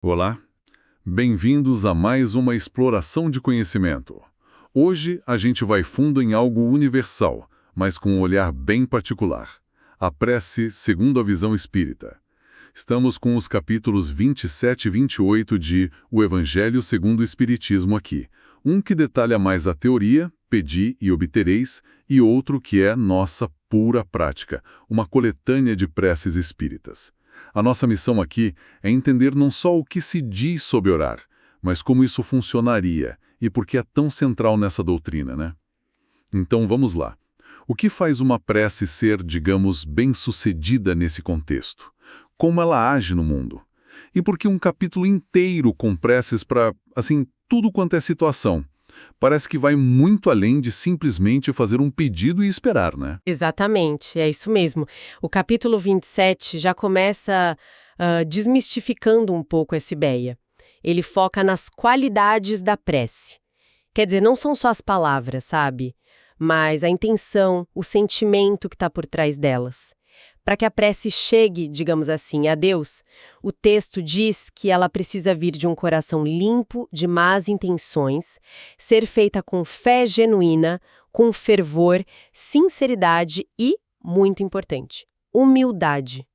Olá, bem-vindos a mais uma exploração de conhecimento. Hoje a gente vai fundo em algo universal, mas com um olhar bem particular. A prece segundo a visão espírita. Estamos com os capítulos 27 e 28 de O Evangelho segundo o Espiritismo aqui. Um que detalha mais a teoria, pedi e obtereis, e outro que é nossa pura prática, uma coletânea de preces espíritas. A nossa missão aqui é entender não só o que se diz sobre orar, mas como isso funcionaria e por que é tão central nessa doutrina, né? Então vamos lá. O que faz uma prece ser, digamos, bem-sucedida nesse contexto? Como ela age no mundo? E por que um capítulo inteiro com preces para, assim, tudo quanto é situação? Parece que vai muito além de simplesmente fazer um pedido e esperar, né? Exatamente, é isso mesmo. O capítulo 27 já começa desmistificando um pouco essa ideia. Ele foca nas qualidades da prece. Quer dizer, não são só as palavras, sabe? Mas a intenção, o sentimento que está por trás delas. Para que a prece chegue, digamos assim, a Deus, o texto diz que ela precisa vir de um coração limpo de más intenções, ser feita com fé genuína, com fervor, sinceridade e, muito importante, humildade.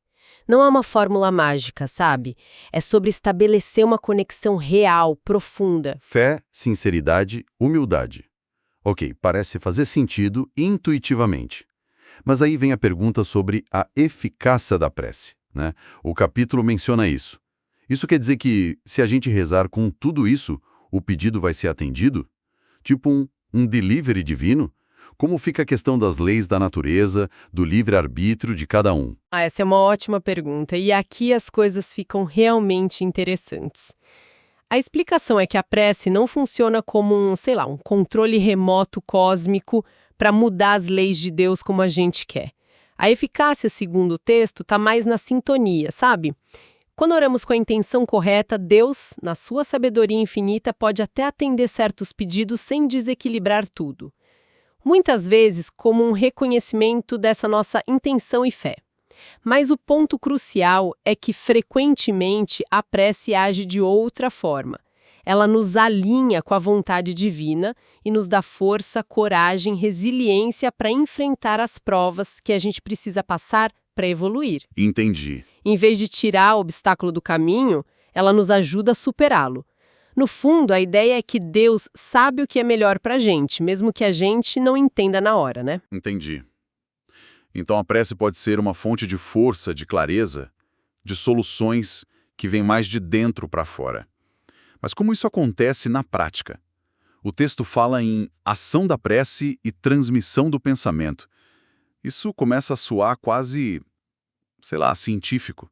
Não é uma fórmula mágica, sabe? É sobre estabelecer uma conexão real, profunda. Fé, sinceridade, humildade. Ok, parece fazer sentido intuitivamente. Mas aí vem a pergunta sobre a eficácia da prece, né? O capítulo menciona isso. Isso quer dizer que, se a gente rezar com tudo isso, o pedido vai ser atendido? Tipo um delivery divino? Como fica a questão das leis da natureza, do livre-arbítrio de cada um? Essa é uma ótima pergunta, e aqui as coisas ficam realmente interessantes. A explicação é que a prece não funciona como um controle remoto cósmico para mudar as leis de Deus como a gente quer. A eficácia, segundo o texto, está mais na sintonia, sabe? Quando oramos com a intenção correta, Deus, na sua sabedoria infinita, pode até atender certos pedidos sem desequilibrar tudo. Muitas vezes como um reconhecimento dessa nossa intenção e fé. Mas o ponto crucial é que, frequentemente, a prece age de outra forma. Ela nos alinha com a vontade divina e nos dá força, coragem, resiliência para enfrentar as provas que a gente precisa passar para evoluir. Entendi. Em vez de tirar o obstáculo do caminho, ela nos ajuda a superá-lo. No fundo, a ideia é que Deus sabe o que é melhor para a gente, mesmo que a gente não entenda na hora, né? Entendi. Então a prece pode ser uma fonte de força, de clareza, de soluções que vêm mais de dentro para fora. Mas como isso acontece na prática? O texto fala em ação da prece e transmissão do pensamento. Isso começa a soar quase, científico.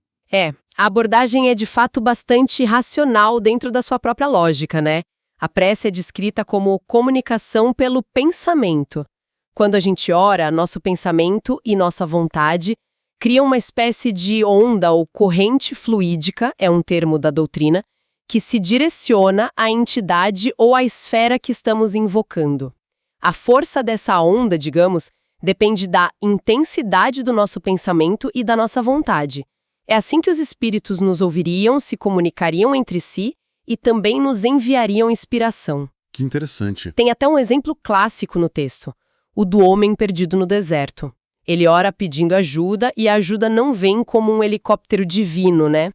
A abordagem é de fato bastante racional dentro da sua própria lógica, né? A prece é descrita como comunicação pelo pensamento. Quando a gente ora, nosso pensamento e nossa vontade criam uma espécie de onda ou corrente fluídica, é um termo da doutrina, que se direciona à entidade ou à esfera que estamos invocando. A força dessa onda, digamos, depende da intensidade do nosso pensamento e da nossa vontade. É assim que os espíritos nos ouviriam, se comunicariam entre si e também nos enviariam inspiração. Que interessante. Tem até um exemplo clássico no texto, o do homem perdido no deserto. Ele ora pedindo ajuda e a ajuda não vem como um helicóptero divino, né?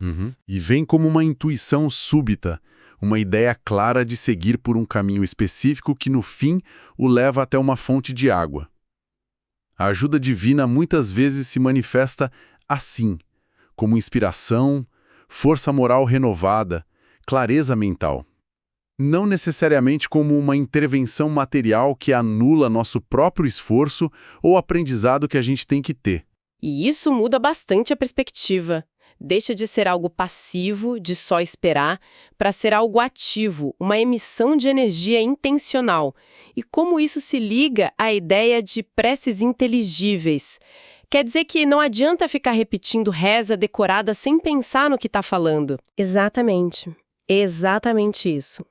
E vem como uma intuição súbita, uma ideia clara de seguir por um caminho específico que no fim o leva até uma fonte de água. A ajuda divina muitas vezes se manifesta assim, como inspiração, força moral renovada, clareza mental. Não necessariamente como uma intervenção material que anula nosso próprio esforço ou aprendizado que a gente tem que ter. E isso muda bastante a perspectiva. Deixa de ser algo passivo, de só esperar, para ser algo ativo, uma emissão de energia intencional. E como isso se liga à ideia de preces inteligíveis? Quer dizer que não adianta ficar repetindo reza decorada sem pensar no que está falando. Exatamente. Exatamente isso.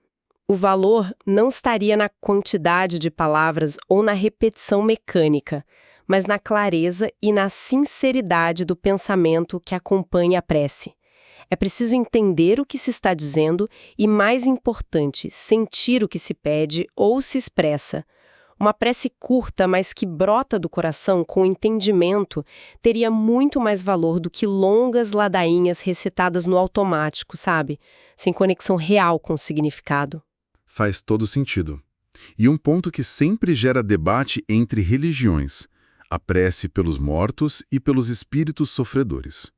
O valor não estaria na quantidade de palavras ou na repetição mecânica, mas na clareza e na sinceridade do pensamento que acompanha a prece. É preciso entender o que se está dizendo e, mais importante, sentir o que se pede ou se expressa. Uma prece curta, mas que brota do coração com entendimento, teria muito mais valor do que longas ladainhas recitadas no automático, sabe? Sem conexão real com o significado. Faz todo sentido. E um ponto que sempre gera debate entre religiões: a prece pelos mortos e pelos espíritos sofredores.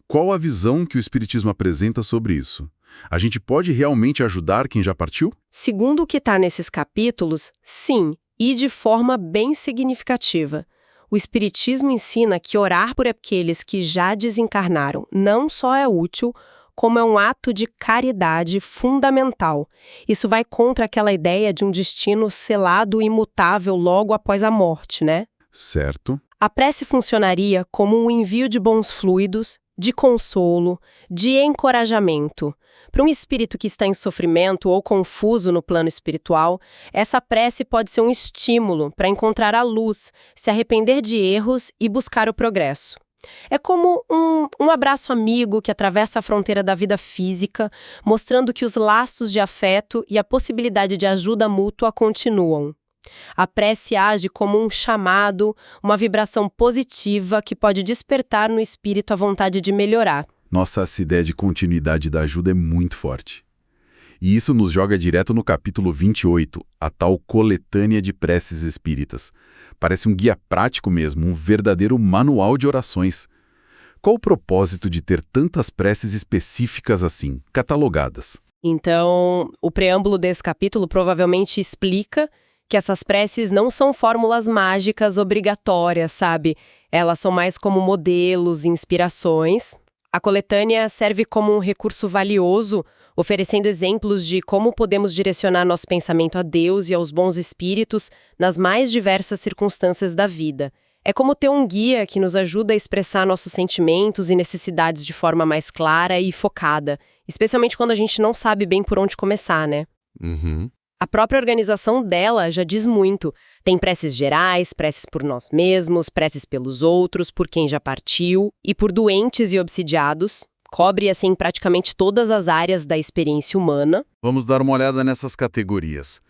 Qual a visão que o Espiritismo apresenta sobre isso? A gente pode realmente ajudar quem já partiu? Segundo o que está nesses capítulos, sim, e de forma bem significativa. O Espiritismo ensina que orar por aqueles que já desencarnaram não só é útil, como é um ato de caridade fundamental. Isso vai contra aquela ideia de um destino selado e imutável logo após a morte, né? Certo. A prece funcionaria como um envio de bons fluidos, de consolo, de encorajamento. Para um espírito que está em sofrimento ou confuso no plano espiritual, essa prece pode ser um estímulo para encontrar a luz, se arrepender de erros e buscar o progresso. É como um abraço amigo que atravessa a fronteira da vida física, mostrando que os laços de afeto e a possibilidade de ajuda mútua continuam. A prece age como um chamado, uma vibração positiva que pode despertar no espírito a vontade de melhorar. Nossa, essa ideia de continuidade da ajuda é muito forte. E isso nos joga direto no capítulo 28, a tal coletânea de preces espíritas. Parece um guia prático mesmo, um verdadeiro manual de orações. Qual o propósito de ter tantas preces específicas assim, catalogadas? Então, o preâmbulo desse capítulo provavelmente explica que essas preces não são fórmulas mágicas obrigatórias, sabe? Elas são mais como modelos, inspirações. A coletânea serve como um recurso valioso, oferecendo exemplos de como podemos direcionar nosso pensamento a Deus e aos bons espíritos nas mais diversas circunstâncias da vida. É como ter um guia que nos ajuda a expressar nossos sentimentos e necessidades de forma mais clara e focada, especialmente quando a gente não sabe bem por onde começar, né? Uhum. A própria organização dela já diz muito. Tem preces gerais, preces por nós mesmos, preces pelos outros, por quem já partiu e por doentes e obsidiados. Cobre, assim, praticamente todas as áreas da experiência humana. Vamos dar uma olhada nessas categorias.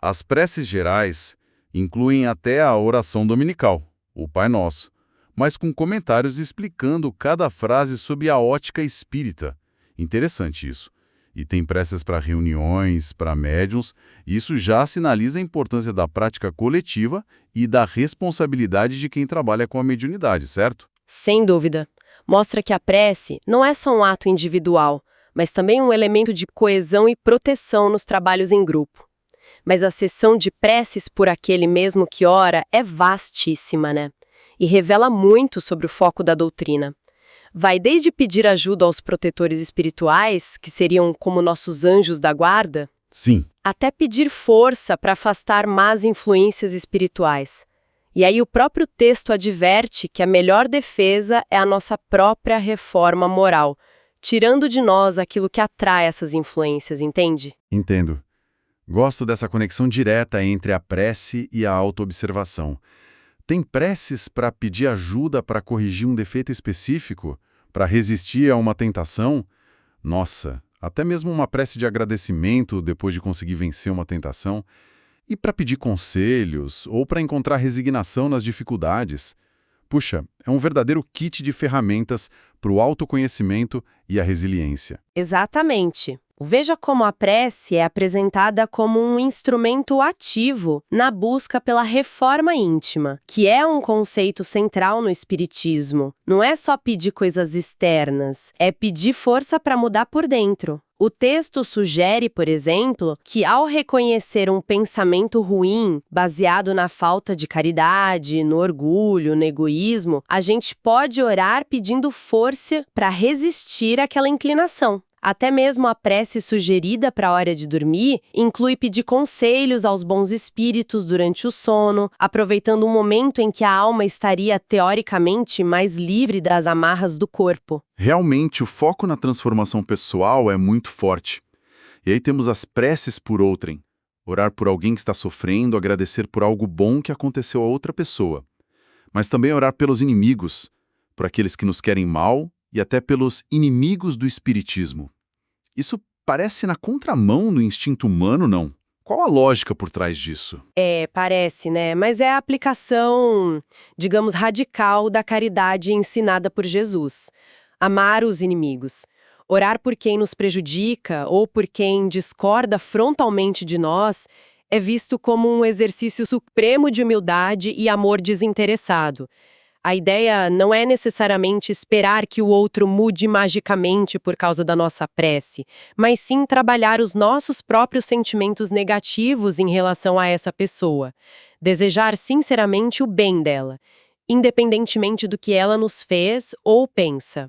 As preces gerais incluem até a oração dominical, o Pai Nosso, mas com comentários explicando cada frase sob a ótica espírita. Interessante isso. E tem preces para reuniões, para médiuns, e isso já sinaliza a importância da prática coletiva e da responsabilidade de quem trabalha com a mediunidade, certo? Sem dúvida. Mostra que a prece não é só um ato individual, mas também um elemento de coesão e proteção nos trabalhos em grupo. Mas a sessão de preces por aquele mesmo que ora é vastíssima, né? E revela muito sobre o foco da doutrina. Vai desde pedir ajuda aos protetores espirituais, que seriam como nossos anjos da guarda, Sim. até pedir força para afastar más influências espirituais. E aí o próprio texto adverte que a melhor defesa é a nossa própria reforma moral, tirando de nós aquilo que atrai essas influências, entende? Entendo. Gosto dessa conexão direta entre a prece e a autoobservação. Tem preces para pedir ajuda para corrigir um defeito específico? Para resistir a uma tentação? Nossa, até mesmo uma prece de agradecimento depois de conseguir vencer uma tentação. E para pedir conselhos ou para encontrar resignação nas dificuldades? Puxa, é um verdadeiro kit de ferramentas para o autoconhecimento e a resiliência. Exatamente. Veja como a prece é apresentada como um instrumento ativo na busca pela reforma íntima, que é um conceito central no espiritismo. Não é só pedir coisas externas, é pedir força para mudar por dentro. O texto sugere, por exemplo, que ao reconhecer um pensamento ruim, baseado na falta de caridade, no orgulho, no egoísmo, a gente pode orar pedindo força para resistir àquela inclinação. Até mesmo a prece sugerida para a hora de dormir inclui pedir conselhos aos bons espíritos durante o sono, aproveitando um momento em que a alma estaria, teoricamente, mais livre das amarras do corpo. Realmente, o foco na transformação pessoal é muito forte. E aí temos as preces por outrem. Orar por alguém que está sofrendo, agradecer por algo bom que aconteceu a outra pessoa. Mas também orar pelos inimigos, por aqueles que nos querem mal e até pelos inimigos do espiritismo. Isso parece na contramão do instinto humano, não? Qual a lógica por trás disso? Parece, né? Mas é a aplicação, digamos, radical da caridade ensinada por Jesus. Amar os inimigos. Orar por quem nos prejudica ou por quem discorda frontalmente de nós é visto como um exercício supremo de humildade e amor desinteressado. A ideia não é necessariamente esperar que o outro mude magicamente por causa da nossa prece, mas sim trabalhar os nossos próprios sentimentos negativos em relação a essa pessoa. Desejar sinceramente o bem dela, independentemente do que ela nos fez ou pensa.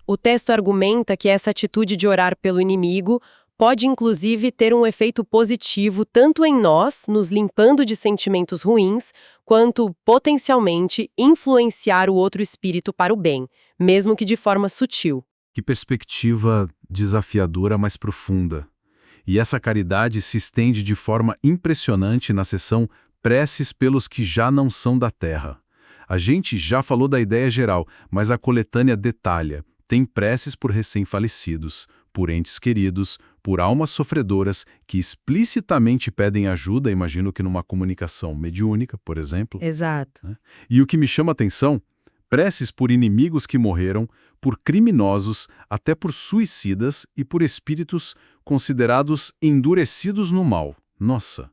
O texto argumenta que essa atitude de orar pelo inimigo pode inclusive ter um efeito positivo tanto em nós, nos limpando de sentimentos ruins, quanto, potencialmente, influenciar o outro espírito para o bem, mesmo que de forma sutil. Que perspectiva desafiadora, mas profunda. E essa caridade se estende de forma impressionante na seção Preces pelos que já não são da terra. A gente já falou da ideia geral, mas a coletânea detalha. Tem preces por recém-falecidos, por entes queridos, por almas sofredoras que explicitamente pedem ajuda, imagino que numa comunicação mediúnica, por exemplo. Exato. E o que me chama a atenção, preces por inimigos que morreram, por criminosos, até por suicidas e por espíritos considerados endurecidos no mal. Nossa!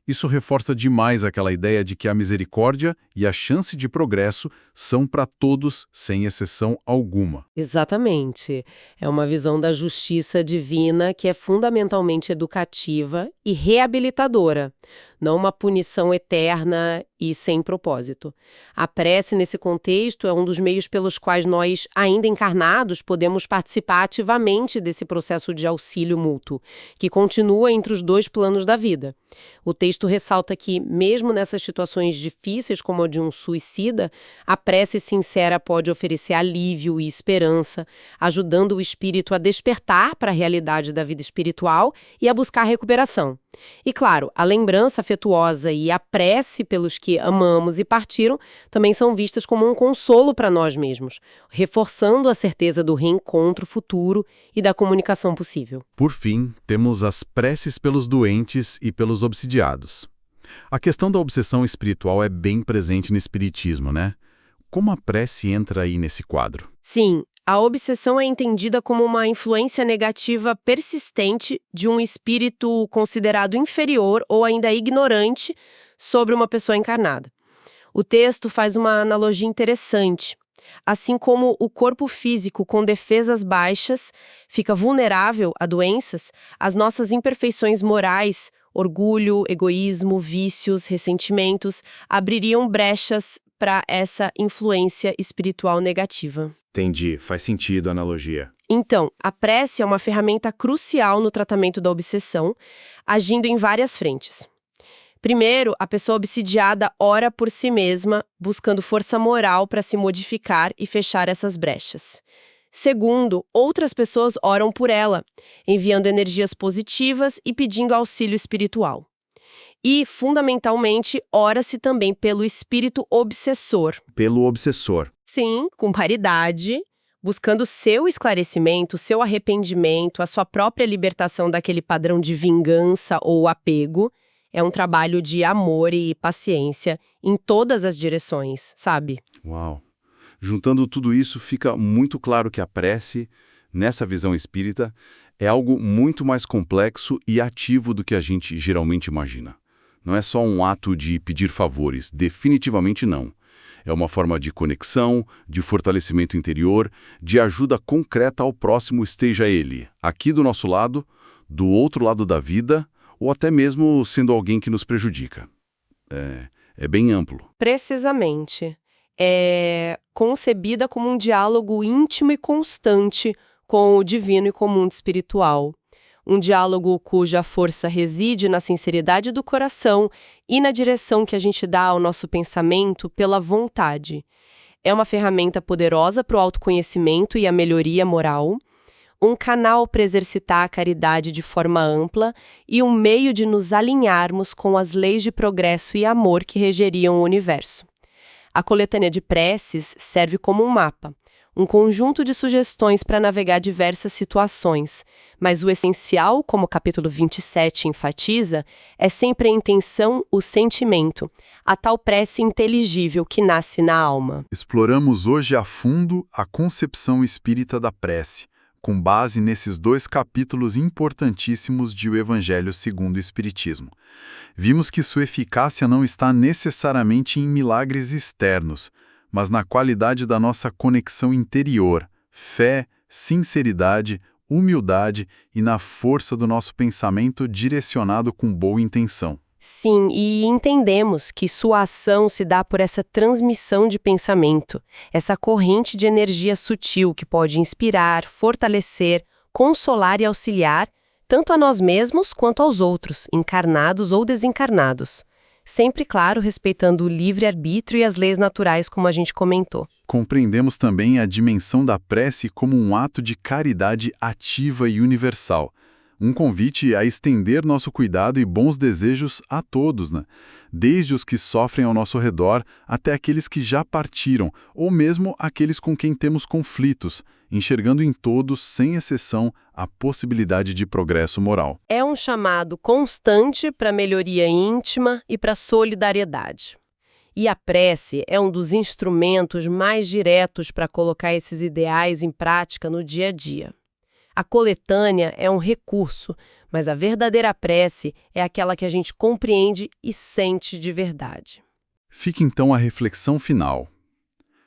Isso reforça demais aquela ideia de que a misericórdia e a chance de progresso são para todos, sem exceção alguma. Exatamente. É uma visão da justiça divina que é fundamentalmente educativa e reabilitadora, não uma punição eterna e sem propósito. A prece, nesse contexto, é um dos meios pelos quais nós, ainda encarnados, podemos participar ativamente desse processo de auxílio mútuo, que continua entre os dois planos da vida. O texto ressalta que, mesmo nessas situações difíceis como a de um suicida, a prece sincera pode oferecer alívio e esperança, ajudando o espírito a despertar para a realidade da vida espiritual e a buscar recuperação. E claro, a lembrança afetuosa e a prece pelos que amamos e partiram também são vistas como um consolo para nós mesmos, reforçando a certeza do reencontro futuro e da comunicação possível. Por fim, temos as preces pelos doentes e pelos obsidiados. A questão da obsessão espiritual é bem presente no espiritismo, né? Como a prece entra aí nesse quadro? Sim, a obsessão é entendida como uma influência negativa persistente de um espírito considerado inferior ou ainda ignorante sobre uma pessoa encarnada. O texto faz uma analogia interessante. Assim como o corpo físico com defesas baixas fica vulnerável a doenças, as nossas imperfeições morais, orgulho, egoísmo, vícios, ressentimentos, abririam brechas para essa influência espiritual negativa. Entendi, faz sentido a analogia. Então, a prece é uma ferramenta crucial no tratamento da obsessão, agindo em várias frentes. Primeiro, a pessoa obsidiada ora por si mesma, buscando força moral para se modificar e fechar essas brechas. Segundo, outras pessoas oram por ela, enviando energias positivas e pedindo auxílio espiritual. E, fundamentalmente, ora-se também pelo espírito obsessor. Pelo obsessor. Sim, com paridade, buscando seu esclarecimento, seu arrependimento, a sua própria libertação daquele padrão de vingança ou apego. É um trabalho de amor e paciência em todas as direções, sabe? Uau! Juntando tudo isso, fica muito claro que a prece, nessa visão espírita, é algo muito mais complexo e ativo do que a gente geralmente imagina. Não é só um ato de pedir favores, definitivamente não. É uma forma de conexão, de fortalecimento interior, de ajuda concreta ao próximo, esteja ele aqui do nosso lado, do outro lado da vida, ou até mesmo sendo alguém que nos prejudica. É bem amplo. Precisamente. É concebida como um diálogo íntimo e constante com o divino e com o mundo espiritual. Um diálogo cuja força reside na sinceridade do coração e na direção que a gente dá ao nosso pensamento pela vontade. É uma ferramenta poderosa para o autoconhecimento e a melhoria moral, um canal para exercitar a caridade de forma ampla e um meio de nos alinharmos com as leis de progresso e amor que regeriam o universo. A coletânea de preces serve como um mapa, um conjunto de sugestões para navegar diversas situações. Mas o essencial, como o capítulo 27 enfatiza, é sempre a intenção, o sentimento, a tal prece inteligível que nasce na alma. Exploramos hoje a fundo a concepção espírita da prece, com base nesses 2 capítulos importantíssimos de O Evangelho segundo o Espiritismo. Vimos que sua eficácia não está necessariamente em milagres externos, mas na qualidade da nossa conexão interior, fé, sinceridade, humildade e na força do nosso pensamento direcionado com boa intenção. Sim, e entendemos que sua ação se dá por essa transmissão de pensamento, essa corrente de energia sutil que pode inspirar, fortalecer, consolar e auxiliar, tanto a nós mesmos quanto aos outros, encarnados ou desencarnados. Sempre, claro, respeitando o livre-arbítrio e as leis naturais, como a gente comentou. Compreendemos também a dimensão da prece como um ato de caridade ativa e universal. Um convite a estender nosso cuidado e bons desejos a todos, né? Desde os que sofrem ao nosso redor até aqueles que já partiram, ou mesmo aqueles com quem temos conflitos, enxergando em todos, sem exceção, a possibilidade de progresso moral. É um chamado constante para melhoria íntima e para solidariedade. E a prece é um dos instrumentos mais diretos para colocar esses ideais em prática no dia a dia. A coletânea é um recurso, mas a verdadeira prece é aquela que a gente compreende e sente de verdade. Fica então a reflexão final.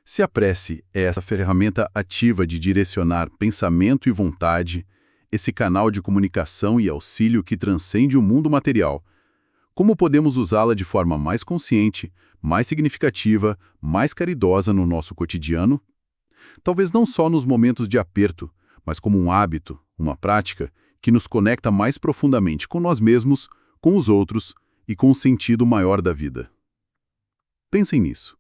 Se a prece é essa ferramenta ativa de direcionar pensamento e vontade, esse canal de comunicação e auxílio que transcende o mundo material, como podemos usá-la de forma mais consciente, mais significativa, mais caridosa no nosso cotidiano? Talvez não só nos momentos de aperto, mas como um hábito, uma prática, que nos conecta mais profundamente com nós mesmos, com os outros e com o sentido maior da vida. Pensem nisso.